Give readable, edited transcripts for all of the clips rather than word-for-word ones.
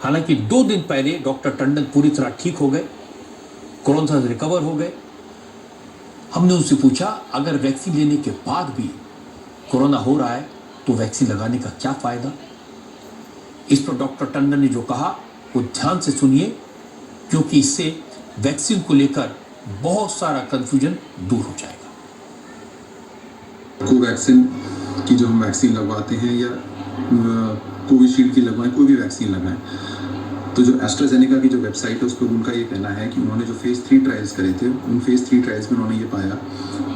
हालांकि 2 दिन पहले डॉक्टर टंडन पूरी तरह ठीक हो गए, कोरोना से रिकवर हो गए। हमने उनसे पूछा अगर वैक्सीन लेने के बाद भी कोरोना हो रहा है तो वैक्सीन लगाने का क्या फायदा। इस पर डॉक्टर टंडन ने जो कहा वो ध्यान से सुनिए, क्योंकि इससे वैक्सीन को लेकर बहुत सारा कंफ्यूजन दूर हो जाएगा। कोवैक्सीन की जो हम वैक्सीन लगवाते हैं या कोविशील्ड की लगवाएं, कोई भी वैक्सीन लगाएं, तो जो एस्ट्राजेनेका की जो वेबसाइट है उस पर उनका ये कहना है कि उन्होंने जो फेज़ 3 ट्रायल्स करे थे, उन फेज़ 3 ट्रायल्स में उन्होंने ये पाया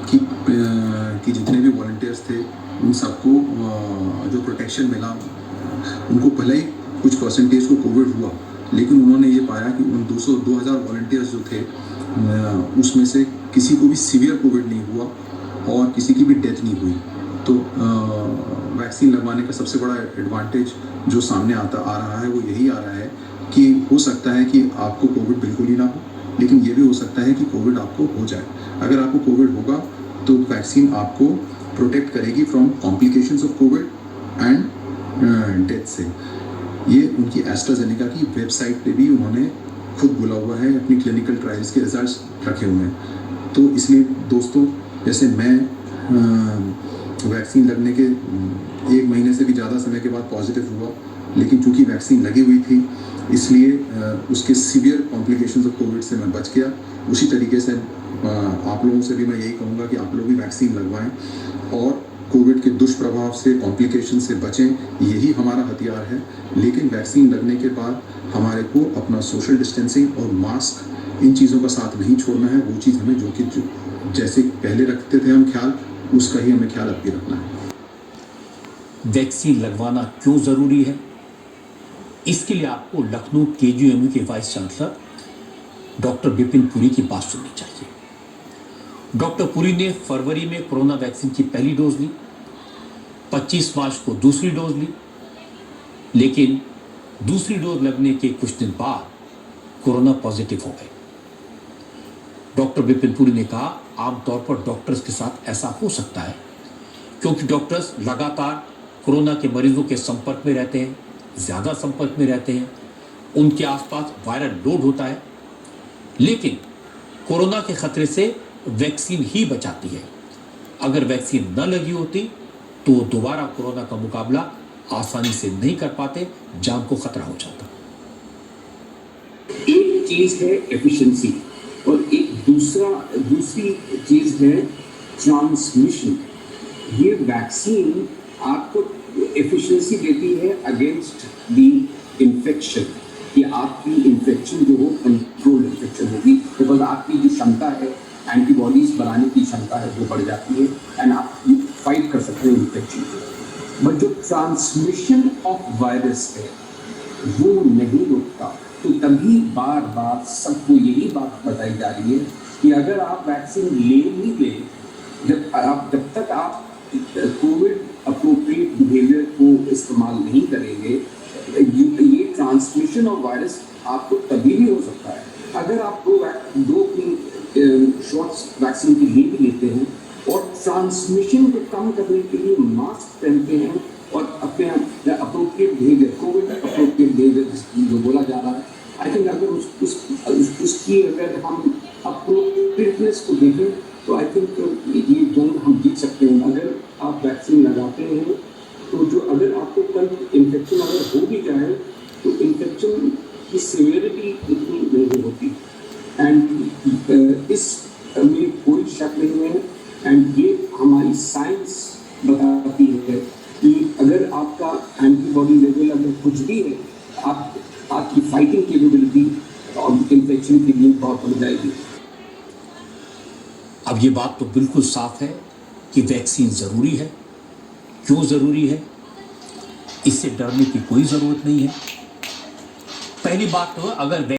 कि जितने भी वॉलंटियर्स थे उन सबको जो प्रोटेक्शन मिला, उनको भले ही कुछ परसेंटेज को कोविड हुआ, लेकिन उन्होंने ये पाया कि उन 2000 वॉलंटियर्स जो थे उसमें से किसी को भी सीवियर कोविड नहीं हुआ और किसी की भी डेथ नहीं हुई। तो वैक्सीन लगवाने का सबसे बड़ा एडवांटेज जो सामने आ रहा है वो यही आ रहा है कि हो सकता है कि आपको कोविड बिल्कुल ही ना हो, लेकिन ये भी हो सकता है कि कोविड आपको हो जाए। अगर आपको कोविड होगा तो वैक्सीन आपको प्रोटेक्ट करेगी from complications of Covid and death से। ये उनकी एस्ट्राजेनेका की वेबसाइट पे भी उन्होंने खुद बोला हुआ है, अपनी क्लिनिकल ट्रायल्स के रिजल्ट्स रखे हुए हैं। तो इसलिए दोस्तों, जैसे मैं वैक्सीन लगने के 1 महीने से भी ज़्यादा समय के बाद पॉजिटिव हुआ, लेकिन चूंकि वैक्सीन लगी हुई थी इसलिए उसके सीवियर कॉम्प्लिकेशंस ऑफ कोविड से मैं बच गया। उसी तरीके से आप लोगों से भी मैं यही कहूँगा कि आप लोग भी वैक्सीन लगवाएं और कोविड के दुष्प्रभाव से, कॉम्प्लिकेशन से बचें। यही हमारा हथियार है। लेकिन वैक्सीन लगने के बाद हमारे को अपना सोशल डिस्टेंसिंग और मास्क, इन चीज़ों का साथ नहीं छोड़ना है। वो चीज़ हमें जो जैसे पहले रखते थे हम ख्याल, उसका ही हमें ख्याल अब भी रखना है। वैक्सीन लगवाना क्यों ज़रूरी है, इसके लिए आपको लखनऊ केजीएमयू के vice chancellor doctor Vipin Puri की बात सुननी चाहिए। डॉक्टर पुरी ने फरवरी में कोरोना वैक्सीन की पहली डोज ली, 25 मार्च को दूसरी डोज ली, लेकिन दूसरी डोज लगने के कुछ दिन बाद कोरोना पॉजिटिव हो गए। डॉक्टर विपिन पुरी ने कहा आमतौर पर डॉक्टर्स के साथ ऐसा हो सकता है क्योंकि डॉक्टर्स लगातार कोरोना के मरीजों के संपर्क में रहते हैं, ज़्यादा संपर्क में रहते हैं, उनके आसपास वायरल लोड होता है। लेकिन कोरोना के खतरे से वैक्सीन ही बचाती है। अगर वैक्सीन न लगी होती तो दोबारा कोरोना का मुकाबला आसानी से नहीं कर पाते, जान को खतरा हो जाता। एक चीज है एफिशिएंसी और एक दूसरी चीज है ट्रांसमिशन। ये वैक्सीन आपको एफिशिएंसी देती है अगेंस्ट द इन्फेक्शन, कि आपकी इन्फेक्शन जो हो कंट्रोल इन्फेक्शन होगी, बिकॉज आपकी जो क्षमता है एंटीबॉडीज बनाने की क्षमता है वो बढ़ जाती है एंड आप फाइट कर सकते हैं इन्फेक्शन को। बट जो ट्रांसमिशन ऑफ वायरस है वो नहीं रुकता। तो तभी बार बार सबको यही बात बताई जा रही है कि अगर आप वैक्सीन ले ही लें, जब तक आप कोविड अप्रोप्रिएट बिहेवियर को इस्तेमाल नहीं करेंगे, ये ट्रांसमिशन ऑफ वायरस आपको तभी भी हो सकता है अगर आप दो शॉट्स वैक्सीन के लिए भी लेते हैं और ट्रांसमिशन को कम करने के लिए मास्क पहनते हैं और अपने appropriate behaviour, Covid appropriate behaviour जो बोला जा रहा है, आई थिंक अगर उसकी अगर हम अप्रोप्रिएटनेस को देखें तो आई थिंक ये जंग हम जीत सकते हैं। अगर आप वैक्सीन लगाते हैं तो जो अगर आपको कल इन्फेक्शन अगर हो भी जाए तो इन्फेक्शन की सीवियरिटी इतनी नहीं होती एंड इस में कोई शक नहीं है। एंड ये हमारी साइंस बताती है कि अगर आपका एंटीबॉडी लेवल अगर कुछ भी है, आपकी फाइटिंग कैपेबिलिटी और इन्फेक्शन के लिए बहुत बढ़ जाएगी। अब ये बात तो बिल्कुल साफ है कि वैक्सीन ज़रूरी है। क्यों ज़रूरी है, इससे डरने की कोई ज़रूरत नहीं है। पहली बात तो अगर